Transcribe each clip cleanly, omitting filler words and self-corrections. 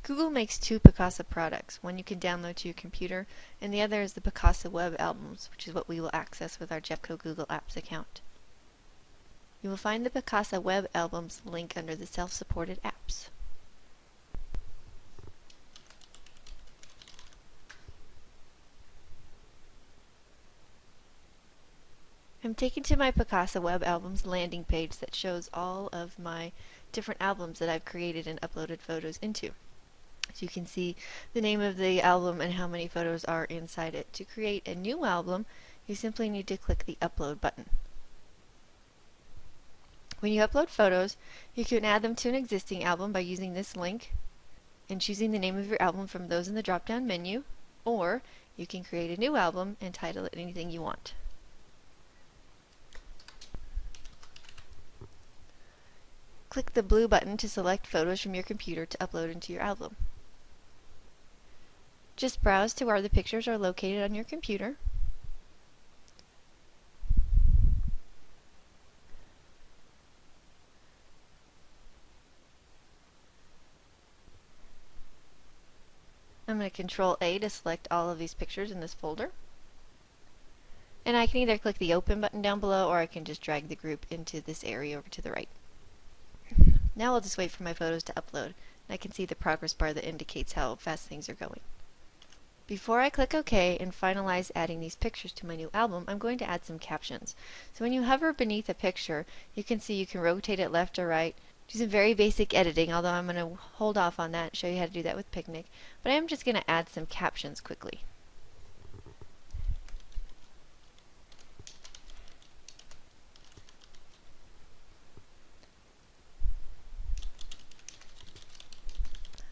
Google makes two Picasa products. One you can download to your computer, and the other is the Picasa Web Albums, which is what we will access with our Jeffco Google Apps account. You will find the Picasa Web Albums link under the Self-Supported Apps. I'm taken to my Picasa Web Albums landing page that shows all of my different albums that I've created and uploaded photos into. So you can see the name of the album and how many photos are inside it. To create a new album, you simply need to click the Upload button. When you upload photos, you can add them to an existing album by using this link and choosing the name of your album from those in the drop-down menu, or you can create a new album and title it anything you want. Click the blue button to select photos from your computer to upload into your album. Just browse to where the pictures are located on your computer. I'm going to Control A to select all of these pictures in this folder. And I can either click the Open button down below, or I can just drag the group into this area over to the right. Now I'll just wait for my photos to upload, and I can see the progress bar that indicates how fast things are going. Before I click OK and finalize adding these pictures to my new album, I'm going to add some captions. So when you hover beneath a picture, you can see you can rotate it left or right, do some very basic editing, although I'm going to hold off on that and show you how to do that with Picnik. But I'm just going to add some captions quickly.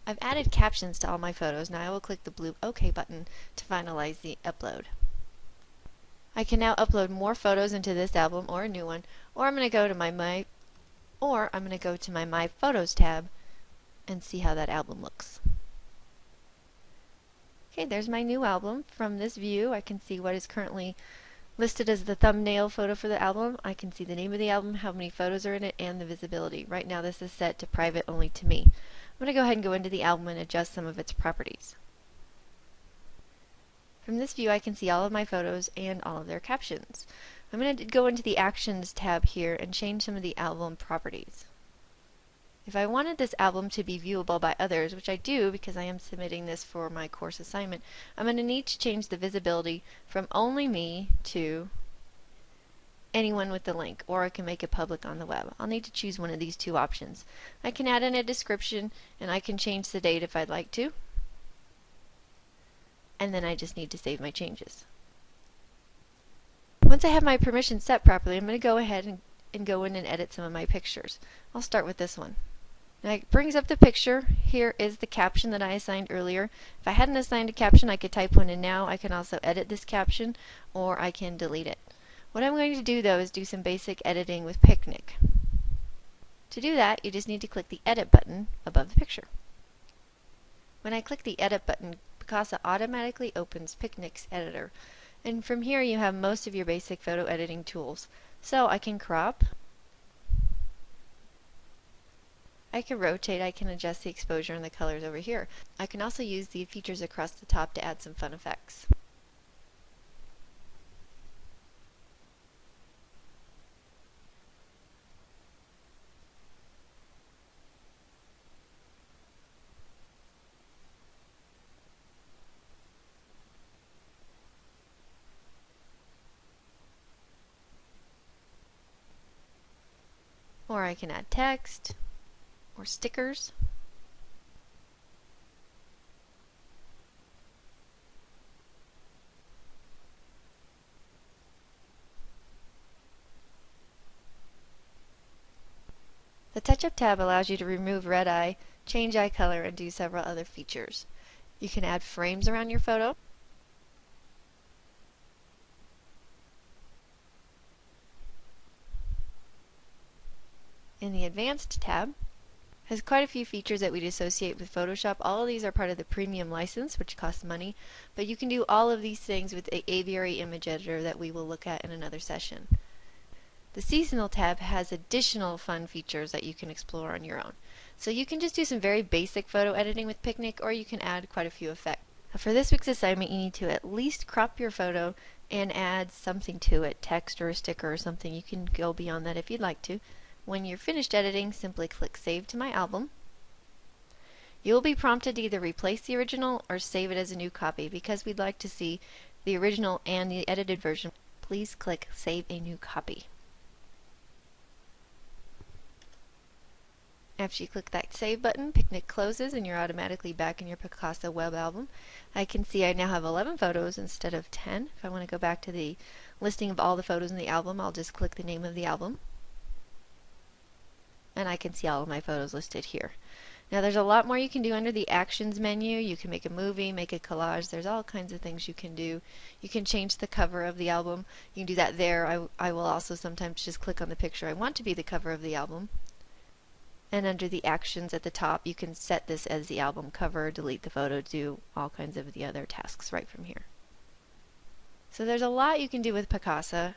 I've added captions to all my photos. Now I will click the blue OK button to finalize the upload. I can now upload more photos into this album or a new one, or I'm going to go to my My Photos tab and see how that album looks. Okay, there's my new album. From this view, I can see what is currently listed as the thumbnail photo for the album. I can see the name of the album, how many photos are in it, and the visibility. Right now this is set to private only to me. I'm going to go ahead and go into the album and adjust some of its properties. From this view I can see all of my photos and all of their captions. I'm going to go into the Actions tab here and change some of the album properties. If I wanted this album to be viewable by others, which I do because I am submitting this for my course assignment, I'm going to need to change the visibility from only me to anyone with the link, or I can make it public on the web. I'll need to choose one of these two options. I can add in a description, and I can change the date if I'd like to, and then I just need to save my changes. Once I have my permissions set properly, I'm going to go ahead and go in and edit some of my pictures. I'll start with this one. Now it brings up the picture. Here is the caption that I assigned earlier. If I hadn't assigned a caption, I could type one in now. I can also edit this caption, or I can delete it. What I'm going to do though is do some basic editing with Picnik. To do that, you just need to click the Edit button above the picture. When I click the Edit button, Picasa automatically opens Picnik's editor. And from here you have most of your basic photo editing tools. So I can crop, I can rotate, I can adjust the exposure and the colors over here. I can also use the features across the top to add some fun effects. Or I can add text or stickers. The Touch-Up tab allows you to remove red eye, change eye color, and do several other features. You can add frames around your photo. In the Advanced tab, has quite a few features that we'd associate with Photoshop. All of these are part of the premium license, which costs money, but you can do all of these things with the Aviary image editor that we will look at in another session. The Seasonal tab has additional fun features that you can explore on your own. So you can just do some very basic photo editing with Picnik, or you can add quite a few effects. For this week's assignment, you need to at least crop your photo and add something to it, text or a sticker or something. You can go beyond that if you'd like to. When you're finished editing, simply click Save to My Album. You will be prompted to either replace the original or save it as a new copy. Because we'd like to see the original and the edited version, please click Save a New Copy. After you click that Save button, Picnik closes and you're automatically back in your Picasa Web Album. I can see I now have 11 photos instead of 10. If I want to go back to the listing of all the photos in the album, I'll just click the name of the album. And I can see all of my photos listed here. Now there's a lot more you can do under the Actions menu. You can make a movie, make a collage. There's all kinds of things you can do. You can change the cover of the album. You can do that there. I will also sometimes just click on the picture I want to be the cover of the album. And under the Actions at the top, you can set this as the album cover, delete the photo, do all kinds of the other tasks right from here. So there's a lot you can do with Picasa.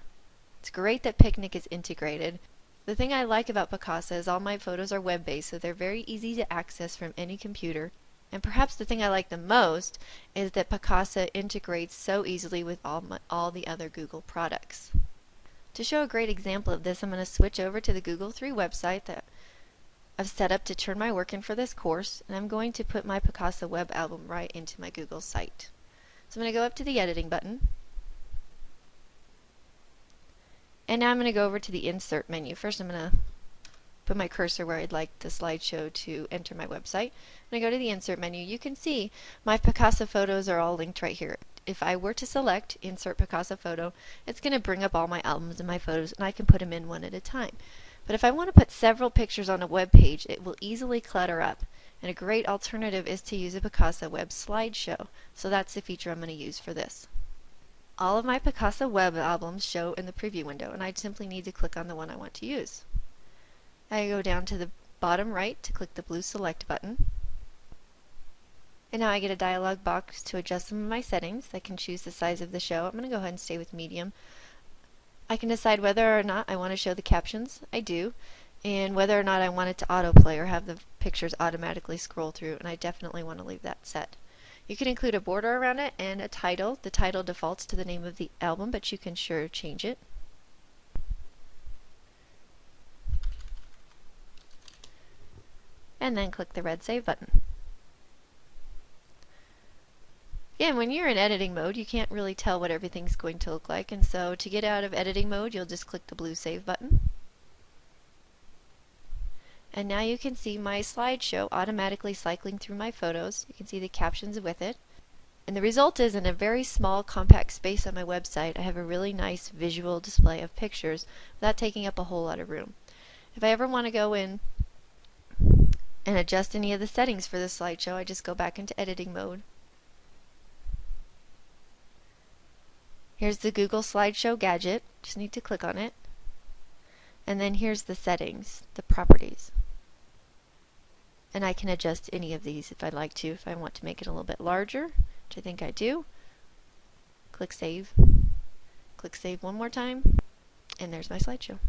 It's great that Picnik is integrated. The thing I like about Picasa is all my photos are web-based, so they're very easy to access from any computer. And perhaps the thing I like the most is that Picasa integrates so easily with all the other Google products. To show a great example of this, I'm going to switch over to the Google 3 website that I've set up to turn my work in for this course, and I'm going to put my Picasa Web Album right into my Google site. So I'm going to go up to the Editing button, and now I'm going to go over to the Insert menu. First I'm going to put my cursor where I'd like the slideshow to enter my website. When I go to the Insert menu, you can see my Picasa photos are all linked right here. If I were to select Insert Picasa Photo, it's going to bring up all my albums and my photos, and I can put them in one at a time. But if I want to put several pictures on a web page, it will easily clutter up. And a great alternative is to use a Picasa Web Slideshow. So that's the feature I'm going to use for this. All of my Picasa Web Albums show in the preview window, and I simply need to click on the one I want to use. I go down to the bottom right to click the blue Select button. And now I get a dialog box to adjust some of my settings. I can choose the size of the show. I'm going to go ahead and stay with medium. I can decide whether or not I want to show the captions. I do. And whether or not I want it to autoplay or have the pictures automatically scroll through, and I definitely want to leave that set. You can include a border around it and a title. The title defaults to the name of the album, but you can sure change it. And then click the red Save button. Again, when you're in editing mode, you can't really tell what everything's going to look like, and so to get out of editing mode, you'll just click the blue Save button. And now you can see my slideshow automatically cycling through my photos. You can see the captions with it. And the result is, in a very small, compact space on my website, I have a really nice visual display of pictures without taking up a whole lot of room. If I ever want to go in and adjust any of the settings for this slideshow, I just go back into editing mode. Here's the Google Slideshow Gadget. Just need to click on it. And then here's the settings, the properties. And I can adjust any of these if I'd like to. If I want to make it a little bit larger, which I think I do, click Save. Click Save one more time, and there's my slideshow.